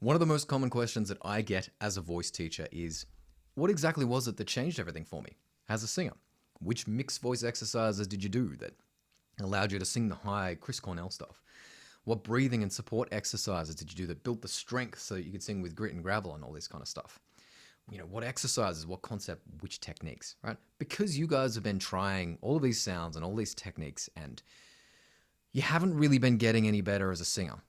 One of the most common questions that I get as a voice teacher is, what exactly was it that changed everything for me as a singer? Which mixed voice exercises did you do that allowed you to sing the high Chris Cornell stuff? What breathing and support exercises did you do that built the strength so that you could sing with grit and gravel and all this kind of stuff? What exercises, what concept, which techniques, right? Because you guys have been trying all of these sounds and all these techniques and you haven't really been getting any better as a singer,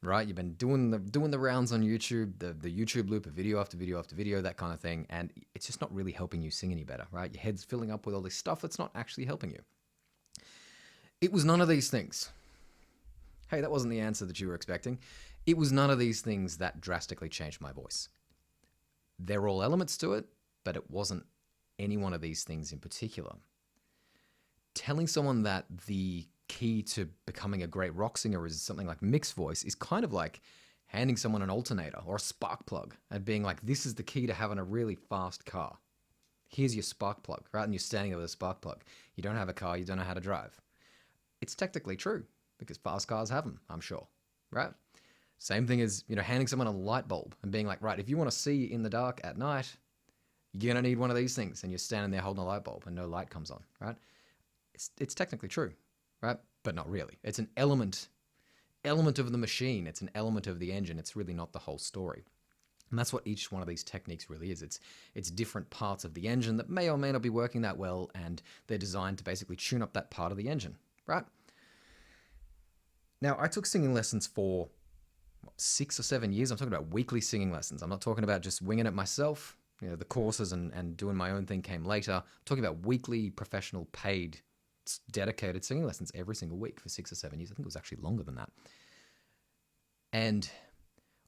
right? You've been doing the rounds on YouTube, the YouTube loop of video after video after video, that kind of thing, and it's just not really helping you sing any better, right? Your head's filling up with all this stuff that's not actually helping you. It was none of these things. Hey, that wasn't the answer that you were expecting. It was none of these things that drastically changed my voice. They're all elements to it, but it wasn't any one of these things in particular. Telling someone that the key to becoming a great rock singer is something like mixed voice is kind of like handing someone an alternator or a spark plug and being like, this is the key to having a really fast car. Here's your spark plug, right? And you're standing there with a spark plug. You don't have a car, you don't know how to drive. It's technically true because fast cars have them, I'm sure, right? Same thing as, handing someone a light bulb and being like, right, if you want to see in the dark at night, you're going to need one of these things. And you're standing there holding a light bulb and no light comes on, right? It's technically true, right? But not really. It's an element of the machine. It's an element of the engine. It's really not the whole story. And that's what each one of these techniques really is. It's different parts of the engine that may or may not be working that well, and they're designed to basically tune up that part of the engine, right? Now, I took singing lessons for 6 or 7 years. I'm talking about weekly singing lessons. I'm not talking about just winging it myself. The courses and doing my own thing came later. I'm talking about weekly, professional, paid, dedicated singing lessons every single week for 6 or 7 years. I think it was actually longer than that. And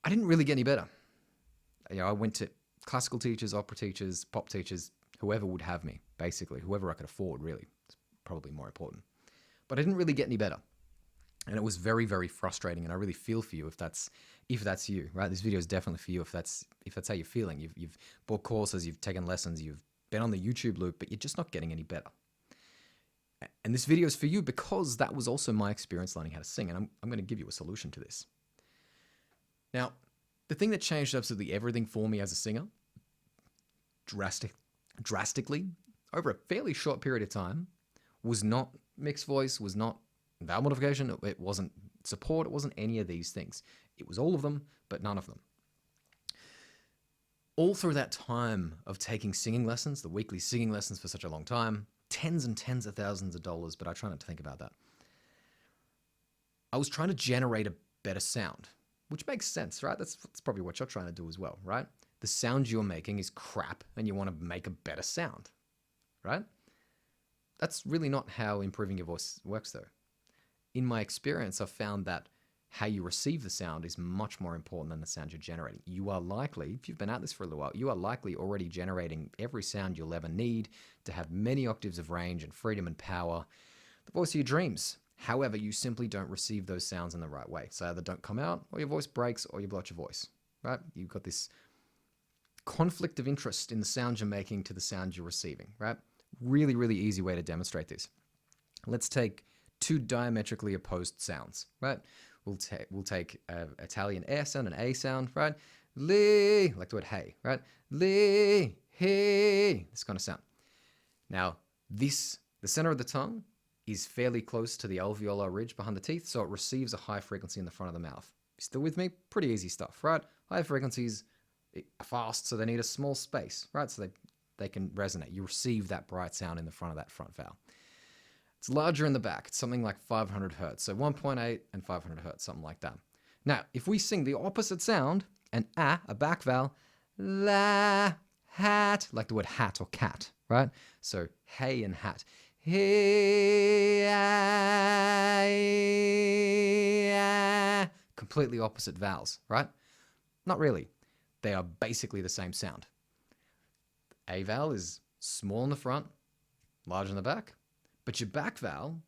I didn't really get any better. I went to classical teachers, opera teachers, pop teachers, whoever would have me, basically. Whoever I could afford, really. It's probably more important. But I didn't really get any better. And it was very, very frustrating. And I really feel for you if that's you, right? This video is definitely for you if that's how you're feeling. You've bought courses, you've taken lessons, you've been on the YouTube loop, but you're just not getting any better. And this video is for you because that was also my experience learning how to sing. And I'm going to give you a solution to this. Now, the thing that changed absolutely everything for me as a singer, drastically, over a fairly short period of time, was not mixed voice, was not vowel modification, it wasn't support, it wasn't any of these things. It was all of them, but none of them. All through that time of taking singing lessons, the weekly singing lessons for such a long time, tens and tens of thousands of dollars, but I try not to think about that. I was trying to generate a better sound, which makes sense, right? That's probably what you're trying to do as well, right? The sound you're making is crap and you want to make a better sound, right? That's really not how improving your voice works though. In my experience, I've found that how you receive the sound is much more important than the sound you're generating. You are likely, if you've been at this for a little while, you are likely already generating every sound you'll ever need to have many octaves of range and freedom and power, the voice of your dreams. However, you simply don't receive those sounds in the right way. So either don't come out, or your voice breaks, or you blot your voice, right? You've got this conflict of interest in the sound you're making to the sound you're receiving, right? Really, really easy way to demonstrate this. Let's take two diametrically opposed sounds, right? We'll take an Italian air sound, an A sound, right? Lee, like the word hey, right? Lee, hey, this kind of sound. Now, the center of the tongue is fairly close to the alveolar ridge behind the teeth, so it receives a high frequency in the front of the mouth. You still with me? Pretty easy stuff, right? High frequencies are fast, so they need a small space, right? So they can resonate. You receive that bright sound in the front of that front vowel. It's larger in the back. It's something like 500 hertz. So 1.8 and 500 hertz, something like that. Now, if we sing the opposite sound, an a back vowel, la, hat, like the word hat or cat, right? So hey and hat. Hey, completely opposite vowels, right? Not really. They are basically the same sound. A vowel is small in the front, large in the back. But your back vowel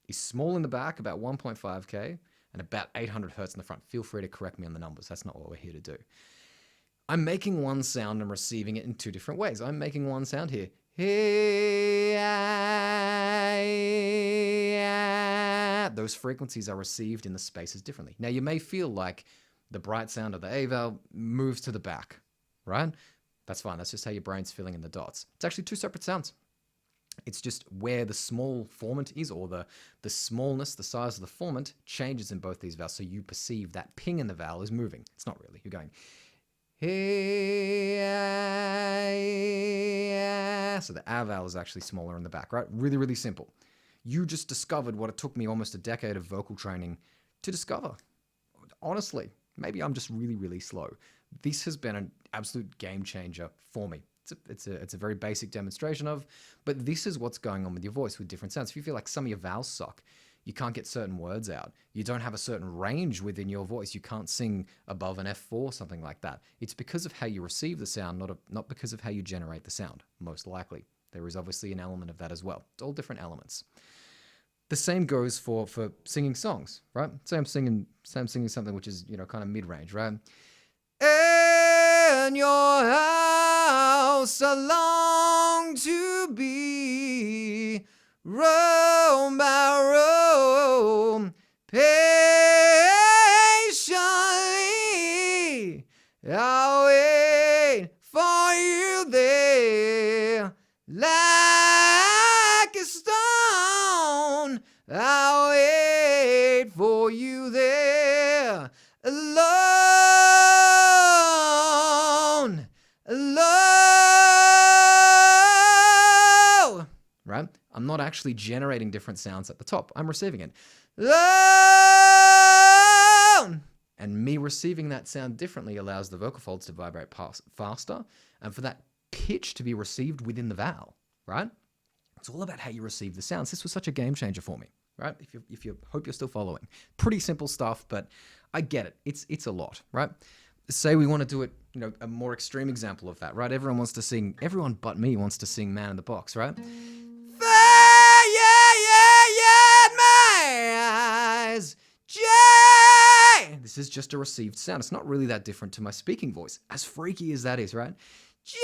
is small in the back, about 1.5K, and about 800 hertz in the front. Feel free to correct me on the numbers. That's not what we're here to do. I'm making one sound and receiving it in two different ways. I'm making one sound here. Those frequencies are received in the spaces differently. Now, you may feel like The bright sound of the A vowel moves to the back, right? That's fine. That's just how your brain's filling in the dots. It's actually two separate sounds. It's just where the small formant is, or the smallness, the size of the formant changes in both these vowels. So you perceive that ping in the vowel is moving. It's not really. You're going, hey, so the A vowel is actually smaller in the back, right? Really, really simple. You just discovered what it took me almost a decade of vocal training to discover. Honestly, maybe I'm just really, really slow. This has been an absolute game changer for me. It's a very basic demonstration of, but this is what's going on with your voice with different sounds. If you feel like some of your vowels suck, you can't get certain words out, you don't have a certain range within your voice, you can't sing above an F4, something like that. It's because of how you receive the sound, not because of how you generate the sound, most likely. There is obviously an element of that as well. It's all different elements. The same goes for singing songs, right? Say I'm singing something which is, kind of mid-range, right? In your house I long to be, row by row, patiently I'll wait for you there, like a stone I'll wait for you there, alone, right? I'm not actually generating different sounds at the top. I'm receiving it. Alone. And me receiving that sound differently allows the vocal folds to vibrate faster and for that pitch to be received within the vowel, right? It's all about how you receive the sounds. This was such a game changer for me, right? If you hope you're still following. Pretty simple stuff, but I get it. It's a lot, right? Say we want to do it, a more extreme example of that, right? Everyone but me wants to sing Man in the Box, right? Fire, yeah, my eyes, Jay. This is just a received sound. It's not really that different to my speaking voice, as freaky as that is, right? Jesus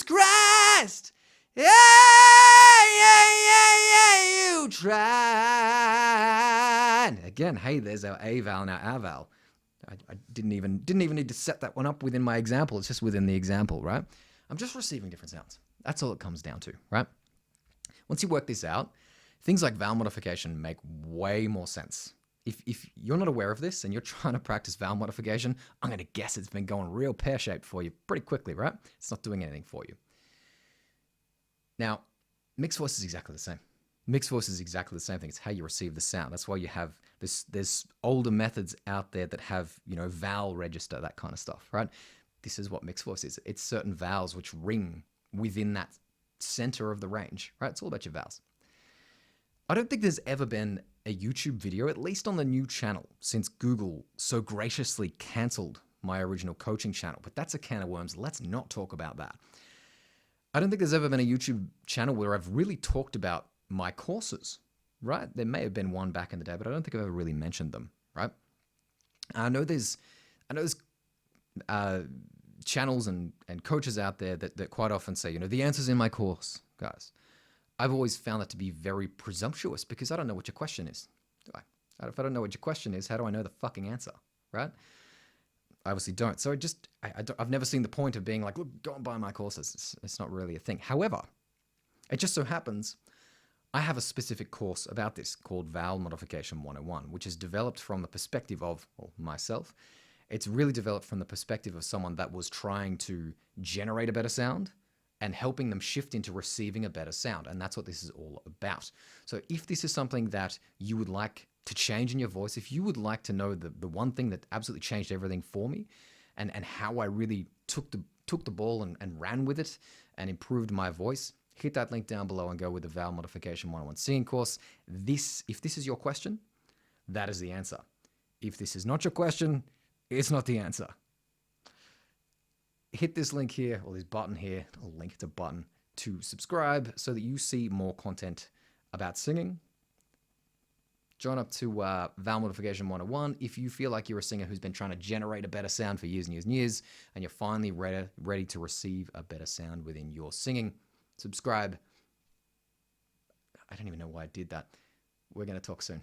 Christ, you tried. Again, hey, there's our A vowel and our A vowel. I didn't even need to set that one up within my example. It's just within the example, right? I'm just receiving different sounds. That's all it comes down to, right? Once you work this out, things like vowel modification make way more sense. If you're not aware of this and you're trying to practice vowel modification, I'm going to guess it's been going real pear-shaped for you pretty quickly, right? It's not doing anything for you. Now, mixed voice is exactly the same. Mixed voice is exactly the same thing. It's how you receive the sound. That's why you have this. There's older methods out there that have, vowel register, that kind of stuff, right? This is what mixed voice is. It's certain vowels which ring within that center of the range, right? It's all about your vowels. I don't think there's ever been a YouTube video, at least on the new channel, since Google so graciously cancelled my original coaching channel. But that's a can of worms. Let's not talk about that. I don't think there's ever been a YouTube channel where I've really talked about my courses, right? There may have been one back in the day, but I don't think I've ever really mentioned them, right? I know there's channels and coaches out there that quite often say, the answer's in my course, guys. I've always found that to be very presumptuous because I don't know what your question is, do I? If I don't know what your question is, how do I know the fucking answer, right? I obviously don't. So I've never seen the point of being like, look, go and buy my courses. It's not really a thing. However, it just so happens I have a specific course about this called Vowel Modification 101, which is developed from the perspective of myself. It's really developed from the perspective of someone that was trying to generate a better sound and helping them shift into receiving a better sound. And that's what this is all about. So if this is something that you would like to change in your voice, if you would like to know the one thing that absolutely changed everything for me and how I really took the ball and ran with it and improved my voice, hit that link down below and go with the Vowel Modification 101 singing course. If this is your question, that is the answer. If this is not your question, it's not the answer. Hit this link here, or this button here, it's a button, to subscribe so that you see more content about singing. Join up to Vowel Modification 101 if you feel like you're a singer who's been trying to generate a better sound for years and years and years, and you're finally ready to receive a better sound within your singing. Subscribe. I don't even know why I did that. We're going to talk soon.